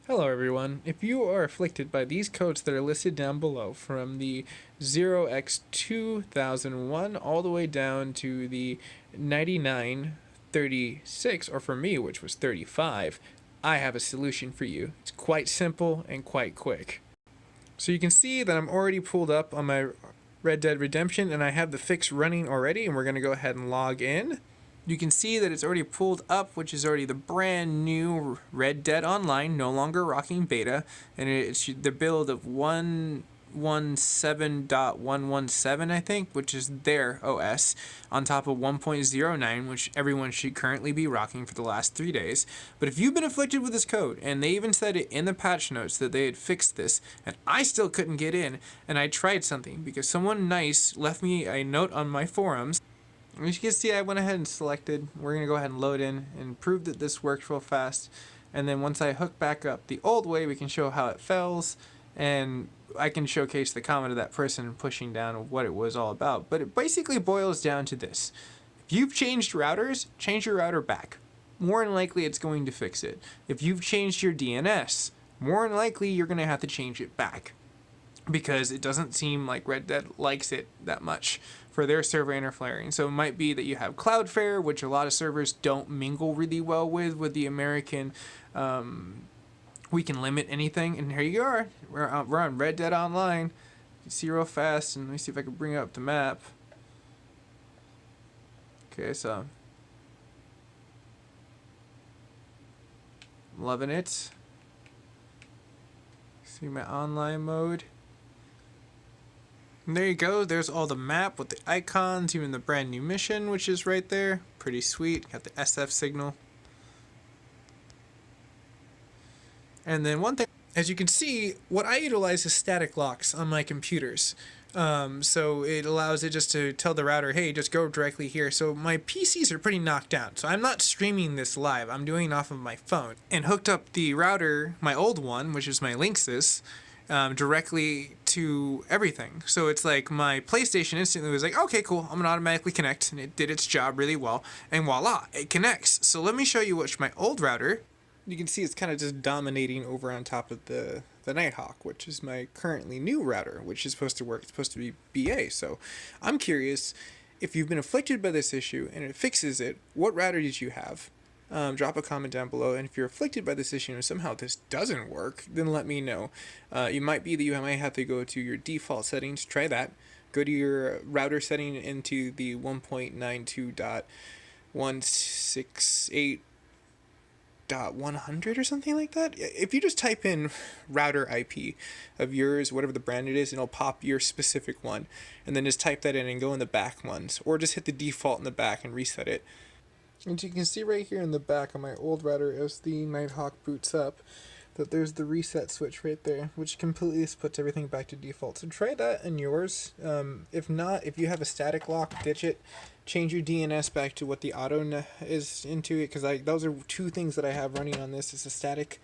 Hello everyone. If you are afflicted by these codes that are listed down below, from the 0x2001 all the way down to the 9936, or for me, which was 35, I have a solution for you. It's quite simple and quite quick. So you can see that I'm already pulled up on my Red Dead Redemption and I have the fix running already, and we're going to go ahead and log in. You can see that it's already pulled up, which is already the brand new Red Dead Online, no longer rocking beta, and it's the build of 117.117, I think, which is their OS, on top of 1.09, which everyone should currently be rocking for the last 3 days. But if you've been afflicted with this code, and they even said it in the patch notes that they had fixed this, and I still couldn't get in, and I tried something because someone nice left me a note on my forums. As you can see, I went ahead and selected. We're going to go ahead and load in and prove that this works real fast. And then once I hook back up the old way, we can show how it fails. And I can showcase the comment of that person pushing down what it was all about. But it basically boils down to this. If you've changed routers, change your router back. More than likely, it's going to fix it. If you've changed your DNS, more than likely, you're going to have to change it back, because it doesn't seem like Red Dead likes it that much for their server interfering. So it might be that you have Cloudflare, which a lot of servers don't mingle really well with the American, we can limit anything. And here you are, we're on Red Dead Online. You can see real fast, and let me see if I can bring up the map. Okay, so I'm loving it. See my online mode. And there you go, there's all the map with the icons, even the brand new mission, which is right there. Pretty sweet, got the SF signal. And then one thing, as you can see, what I utilize is static locks on my computers. So it allows it just to tell the router, hey, just go directly here. So my PCs are pretty knocked down. So I'm not streaming this live, I'm doing it off of my phone. And hooked up the router, my old one, which is my Linksys, directly to everything. So it's like my PlayStation instantly was like, okay, cool, I'm gonna automatically connect, and it did its job really well, and voila, it connects. So let me show you which my old router, you can see it's kind of just dominating over on top of the Nighthawk, which is my currently new router, which is supposed to work, it's supposed to be BA. So I'm curious, if you've been afflicted by this issue and it fixes it, what router did you have? Drop a comment down below, and if you're afflicted by this issue and somehow this doesn't work, then let me know. It might be that you might have to go to your default settings, try that. Go to your router setting into the 1.92.168.100 or something like that. If you just type in router IP of yours, whatever the brand it is, it'll pop your specific one, and then just type that in and go in the back ones, or just hit the default in the back and reset it. And you can see right here in the back on my old router, as the Nighthawk boots up, that there's the reset switch right there, which completely puts everything back to default. So try that in yours. If not, if you have a static lock, ditch it. Change your DNS back to what the auto is into it, because those are two things that I have running on this. It's a static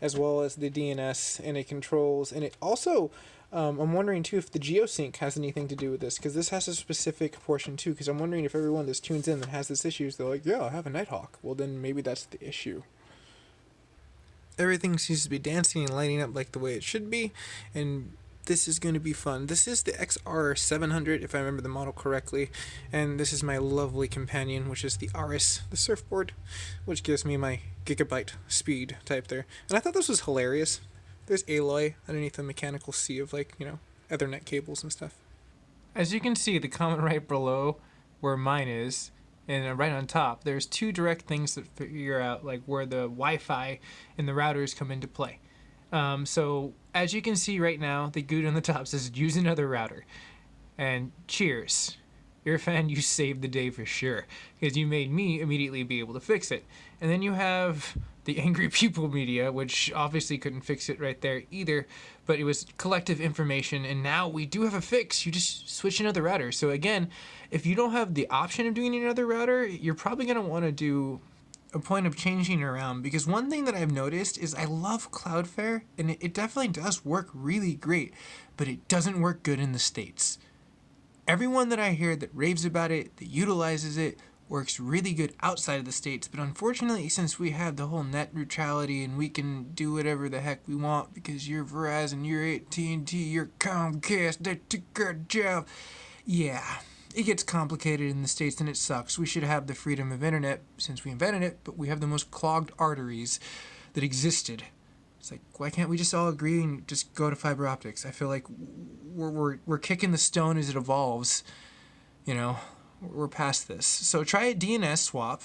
as well as the DNS, and it controls, and it also, I'm wondering too if the geosync has anything to do with this, because this has a specific portion too, because I'm wondering if everyone that tunes in that has this issue, they're like, yeah, I have a Nighthawk. Well, then maybe that's the issue. Everything seems to be dancing and lighting up like the way it should be, and this is going to be fun. This is the XR700, if I remember the model correctly, and this is my lovely companion, which is the Aris, the surfboard, which gives me my gigabyte speed type there. And I thought this was hilarious. There's alloy underneath the mechanical sea of, like, you know, Ethernet cables and stuff. As you can see, the comment right below where mine is, and right on top, there's two direct things that figure out like where the Wi-Fi and the routers come into play. So as you can see right now, the GUID on the top says use another router. And cheers. You're a fan, you saved the day for sure, because you made me immediately be able to fix it. And then you have the Angry People Media, which obviously couldn't fix it right there either, but it was collective information, and now we do have a fix. You just switch another router. So again, if you don't have the option of doing another router, you're probably going to want to do a point of changing around, because one thing that I've noticed is I love Cloudflare, and it definitely does work really great, but it doesn't work good in the States. Everyone that I hear that raves about it, that utilizes it, works really good outside of the States, but unfortunately, since we have the whole net neutrality and we can do whatever the heck we want because you're Verizon, you're AT&T, you're Comcast, they took our job. Yeah, it gets complicated in the States and it sucks. We should have the freedom of internet since we invented it, but we have the most clogged arteries that existed. It's like, why can't we just all agree and just go to fiber optics? I feel like we're kicking the stone as it evolves. You know, we're past this. So try a DNS swap.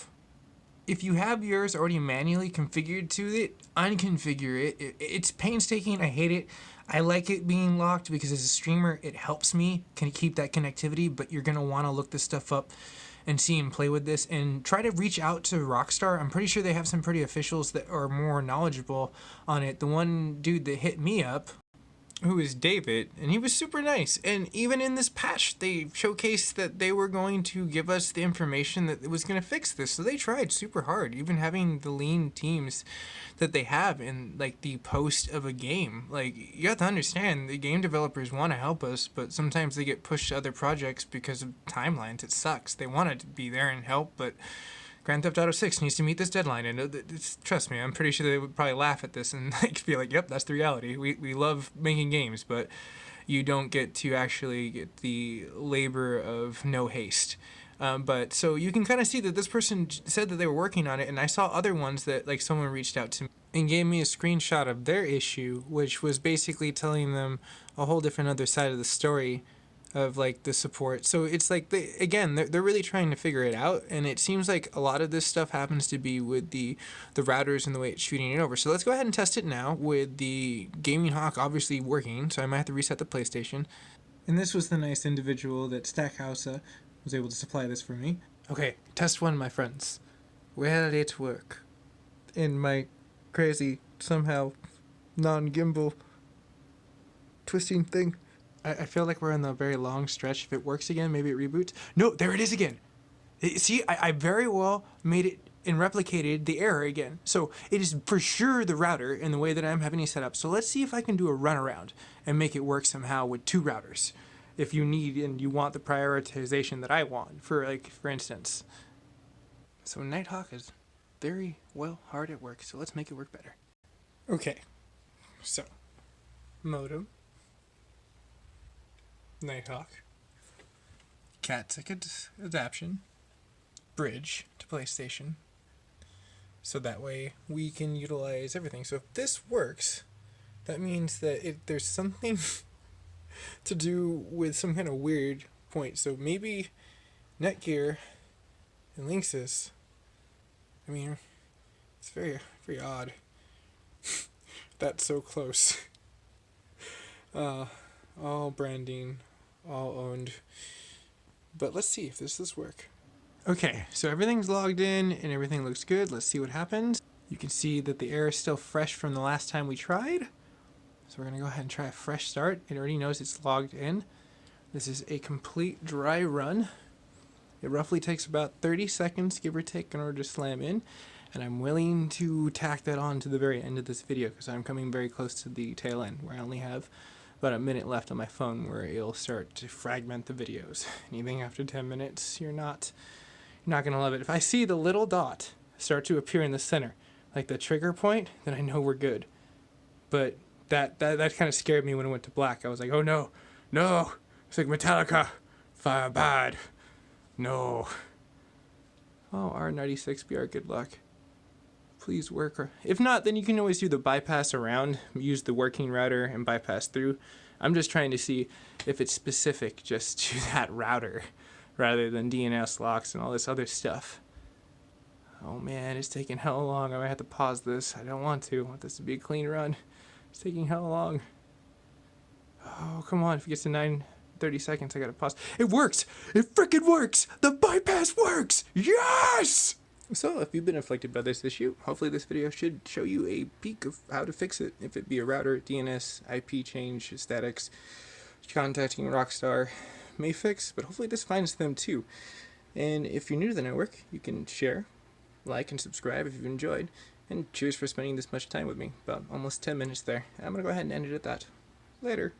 If you have yours already manually configured to it, unconfigure it. It's painstaking. I hate it. I like it being locked because as a streamer, it helps me can keep that connectivity, but you're going to want to look this stuff up and see and play with this and try to reach out to Rockstar. I'm pretty sure they have some pretty officials that are more knowledgeable on it. The one dude that hit me up, who is David, and he was super nice. And even in this patch, they showcased that they were going to give us the information that was going to fix this. So they tried super hard, even having the lean teams that they have in like the post of a game. Like, you have to understand, the game developers want to help us, but sometimes they get pushed to other projects because of timelines. It sucks. They wanted to be there and help, but Grand Theft Auto 6 needs to meet this deadline, and trust me, I'm pretty sure they would probably laugh at this and like be like, yep, that's the reality. We love making games, but you don't get to actually get the labor of no haste. But so you can kind of see that this person said that they were working on it, and I saw other ones that like someone reached out to me and gave me a screenshot of their issue, which was basically telling them a whole different other side of the story of like the support. So it's like they're really trying to figure it out, and it seems like a lot of this stuff happens to be with the routers and the way it's shooting it over. So let's go ahead and test it now with the Gaming Hawk obviously working. So I might have to reset the PlayStation. And this was the nice individual that Stackhouse was able to supply this for me. Okay, test one, my friends. Will it work? In my crazy, somehow non-gimbal twisting thing. I feel like we're in the very long stretch. If it works again, maybe it reboots. No, there it is again. See, I very well made it and replicated the error again. So it is for sure the router in the way that I'm having it set up. So let's see if I can do a runaround and make it work somehow with two routers. If you need and you want the prioritization that I want, for instance. So Nighthawk is very well hard at work. So let's make it work better. Okay, so modem. Nighthawk, cat ticket adaption, bridge to PlayStation, so that way we can utilize everything. So if this works, that means that there's something to do with some kind of weird point. So maybe Netgear and Linksys, I mean, it's very, very odd. That's so close. All branding, all owned. But let's see if this does work. Okay, so everything's logged in and everything looks good. Let's see what happens. You can see that the error is still fresh from the last time we tried. So we're going to go ahead and try a fresh start. It already knows it's logged in. This is a complete dry run. It roughly takes about 30 seconds, give or take, in order to slam in. And I'm willing to tack that on to the very end of this video because I'm coming very close to the tail end where I only have about a minute left on my phone where it'll start to fragment the videos. Anything after 10 minutes, you're not gonna love it. If I see the little dot start to appear in the center, like the trigger point, then I know we're good. But that kind of scared me when it went to black. I was like, oh no, it's like Metallica, fire bad, no. Oh, R96, be our good luck. Please work. If not, then you can always do the bypass around, use the working router and bypass through. I'm just trying to see if it's specific just to that router rather than DNS locks and all this other stuff. Oh man, it's taking hell long. I might have to pause this. I don't want to. I want this to be a clean run. It's taking hell long. Oh, come on. If it gets to 9:30 seconds, I gotta pause. It works! It freaking works! The bypass works! Yes! So, if you've been afflicted by this issue, hopefully this video should show you a peek of how to fix it. If it be a router, DNS, IP change, statics, contacting Rockstar may fix, but hopefully this finds them too. And if you're new to the network, you can share, like, and subscribe if you've enjoyed. And cheers for spending this much time with me. About almost 10 minutes there. I'm going to go ahead and end it at that. Later.